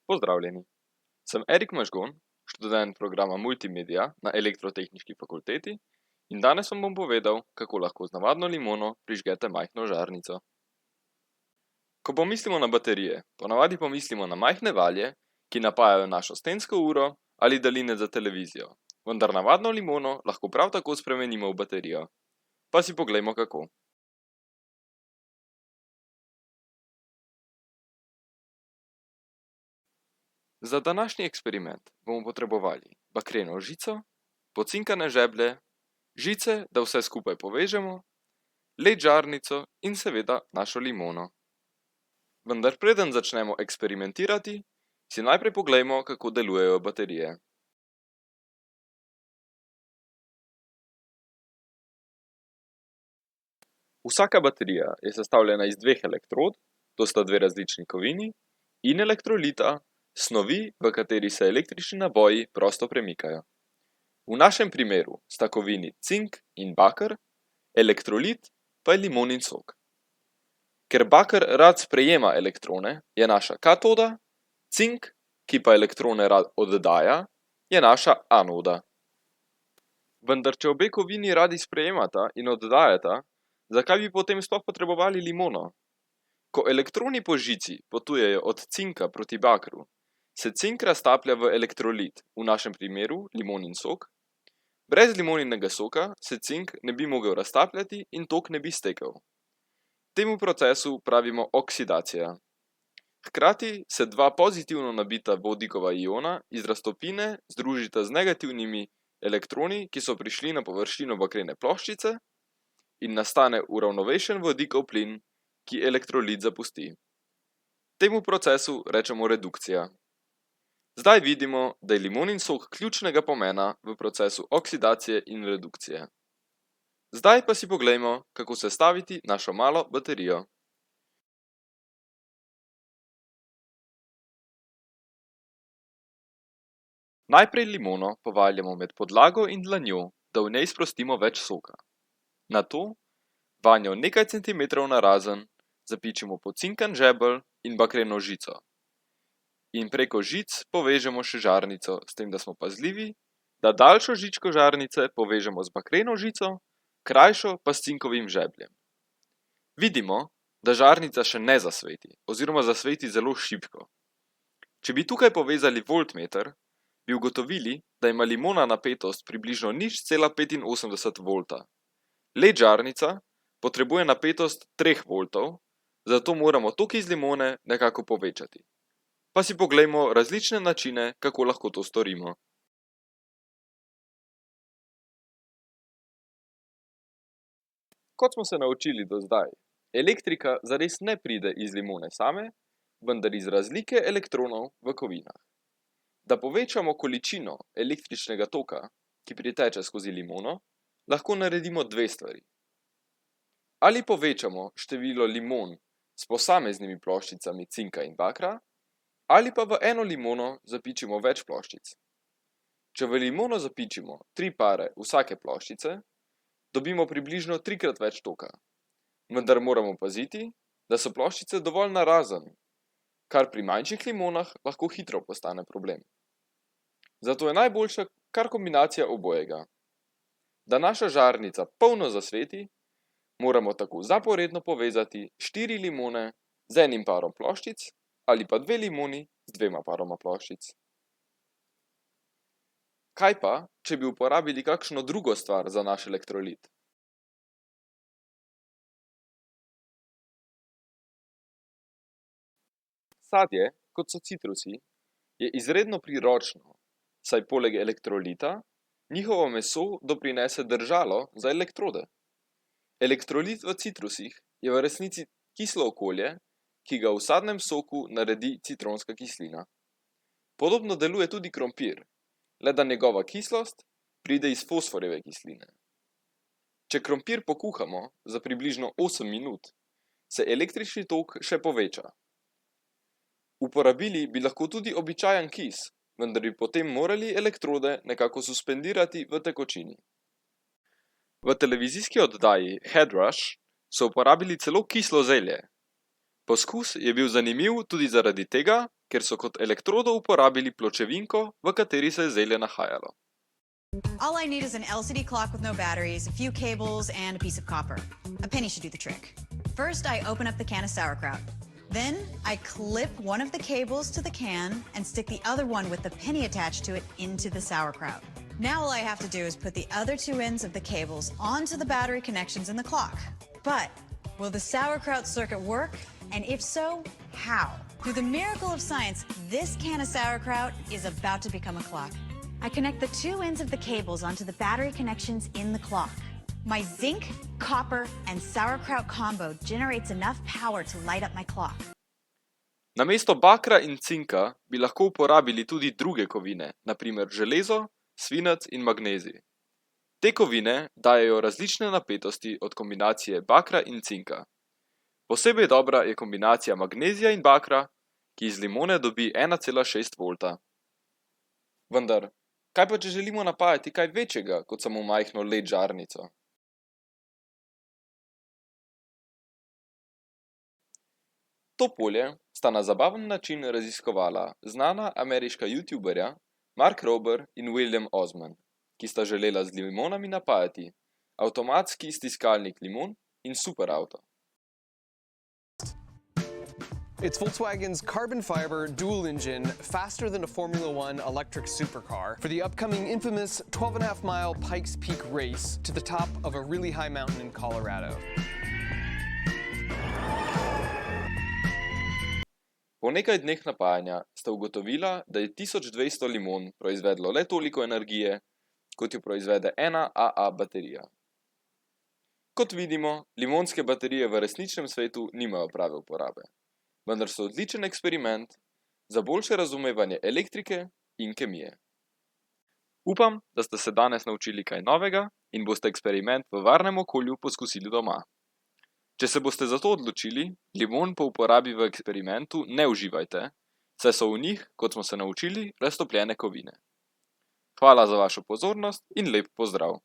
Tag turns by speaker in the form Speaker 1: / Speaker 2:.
Speaker 1: Pozdravljeni, sem Erik Mažgon, študent programa Multimedija na Elektrotehniški fakulteti in danes vam bom povedal, kako lahko z navadno limono prižgete majhno žarnico. Ko pomislimo na baterije, ponavadi pomislimo na majhne valje, ki napajajo našo stensko uro ali daljine za televizijo, vendar navadno limono lahko prav tako spremenimo v baterijo. Pa si poglejmo kako. Za današnji eksperiment bomo potrebovali bakreno žico, pocinkane žeblje, žice, da vse skupaj povežemo, led žarnico in seveda našo limono. Vendar preden začnemo eksperimentirati, si najprej poglejmo, kako delujejo baterije. Vsaka baterija je sestavljena iz dveh elektrod, to sta dve različni kovini, in elektrolita, snovi, v kateri se električni naboji prosto premikajo. V našem primeru sta kovini cink in baker, elektrolit pa je limonin sok. Ker baker rad sprejema elektrone, je naša katoda, cink, ki pa elektrone rad oddaja, je naša anoda. Vendar če obe kovini radi sprejemata in oddajata, zakaj bi potem sploh potrebovali limono? Ko elektroni po žici potujejo od cinka proti bakru, se cink raztaplja v elektrolit, v našem primeru limonin sok. Brez limoninega soka se cink ne bi mogel raztapljati in tok ne bi stekel. Temu procesu pravimo oksidacija. Hkrati se dva pozitivno nabita vodikova iona iz raztopine združita z negativnimi elektroni, ki so prišli na površino bakrene ploščice, in nastane uravnovešen vodikov plin, ki elektrolit zapusti. Temu procesu rečemo redukcija. Zdaj vidimo, da je limonin sok ključnega pomena v procesu oksidacije in redukcije. Zdaj pa si poglejmo, kako sestaviti našo malo baterijo. Najprej limono povaljamo med podlago in dlanjo, da v njej sprostimo več soka. Nato vanjo nekaj centimetrov narazen zapičimo pocinkan žebelj in bakreno žico. In preko žic povežemo še žarnico, s tem da smo pazljivi, da daljšo žičko žarnice povežemo z bakreno žico, krajšo pa s cinkovim žebljem. Vidimo, da žarnica še ne zasveti, oziroma zasveti zelo šibko. Če bi tukaj povezali voltmeter, bi ugotovili, da ima limona napetost približno 0,85 volta. Led žarnica potrebuje napetost 3 voltov, zato moramo tok iz limone nekako povečati. Pa si poglejmo različne načine, kako lahko to storimo. Kot smo se naučili do zdaj, elektrika zares ne pride iz limone same, vendar iz razlike elektronov v kovinah. Da povečamo količino električnega toka, ki priteče skozi limono, lahko naredimo dve stvari. Ali povečamo število limon s posameznimi ploščicami cinka in bakra, ali pa v eno limono zapičimo več ploščic. Če v limono zapičimo 3 pare vsake ploščice, dobimo približno 3-krat več toka. Vendar moramo paziti, da so ploščice dovolj narazen, kar pri manjših limonah lahko hitro postane problem. Zato je najboljša kar kombinacija obojega. Da naša žarnica polno zasveti, moramo tako zaporedno povezati 4 limone z enim parom ploščic ali pa 2 limoni z 2 paroma ploščic. Kaj pa, če bi uporabili kakšno drugo stvar za naš elektrolit? Sadje, kot so citrusi, je izredno priročno, saj poleg elektrolita njihovo meso doprinese držalo za elektrode. Elektrolit v citrusih je v resnici kislo okolje, ki ga v sadnem soku naredi citronska kislina. Podobno deluje tudi krompir, le da njegova kislost pride iz fosforjeve kisline. Če krompir pokuhamo za približno 8 minut, se električni tok še poveča. Uporabili bi lahko tudi običajen kis, vendar bi potem morali elektrode nekako suspendirati v tekočini. V televizijski oddaji Head Rush so uporabili celo kislo zelje. Poskus je bil zanimiv tudi zaradi tega, ker so kot elektrodo uporabili pločevinko, v kateri se je zelje nahajalo.
Speaker 2: All I need is an LCD clock with no batteries, a few cables, and a piece of copper. A penny should do the trick. First, I open up the can of sauerkraut. Then, I clip one of the cables to the can and stick the other one with the penny attached to it into the sauerkraut. Now all I have to do is put the other two ends of the cables onto the battery connections in the clock. But will the sauerkraut circuit work? And if so, how? Through the miracle of science, this can of sauerkraut is about to become a clock. I connect the two ends of the cables onto the battery connections in the clock. My zinc, copper, and sauerkraut combo generates enough power to light up my clock.
Speaker 1: Namesto bakra in cinka bi lahko uporabili tudi druge kovine, na primer železo, svinec in magnezij. Te kovine dajejo različne napetosti od kombinacije bakra in cinka. Posebej dobra je kombinacija magnezija in bakra, ki iz limone dobi 1,6 volta. Vendar, kaj pa če želimo napajati kaj večjega kot samo majhno LED žarnico? To polje sta na zabaven način raziskovala znana ameriška youtuberja Mark Rober in William Osman, ki sta želela z limonami napajati avtomatski stiskalnik limon in superavto.
Speaker 3: It's Volkswagen's carbon fiber dual engine, faster than a Formula One electric supercar, for the upcoming infamous 12.5-mile Pikes Peak race to the top of a really high mountain in Colorado.
Speaker 1: Po nekaj dneh napajanja sta ugotovila, da je 1200 limon proizvedlo le toliko energije, kot jo proizvede ena AA baterija. Kot vidimo, limonske baterije v resničnem svetu nimajo prave uporabe, vendar so odličen eksperiment za boljše razumevanje elektrike in kemije. Upam, da ste se danes naučili kaj novega in boste eksperiment v varnem okolju poskusili doma. Če se boste za to odločili, limon po uporabi v eksperimentu ne uživajte, saj so v njih, kot smo se naučili, raztopljene kovine. Hvala za vašo pozornost in lep pozdrav!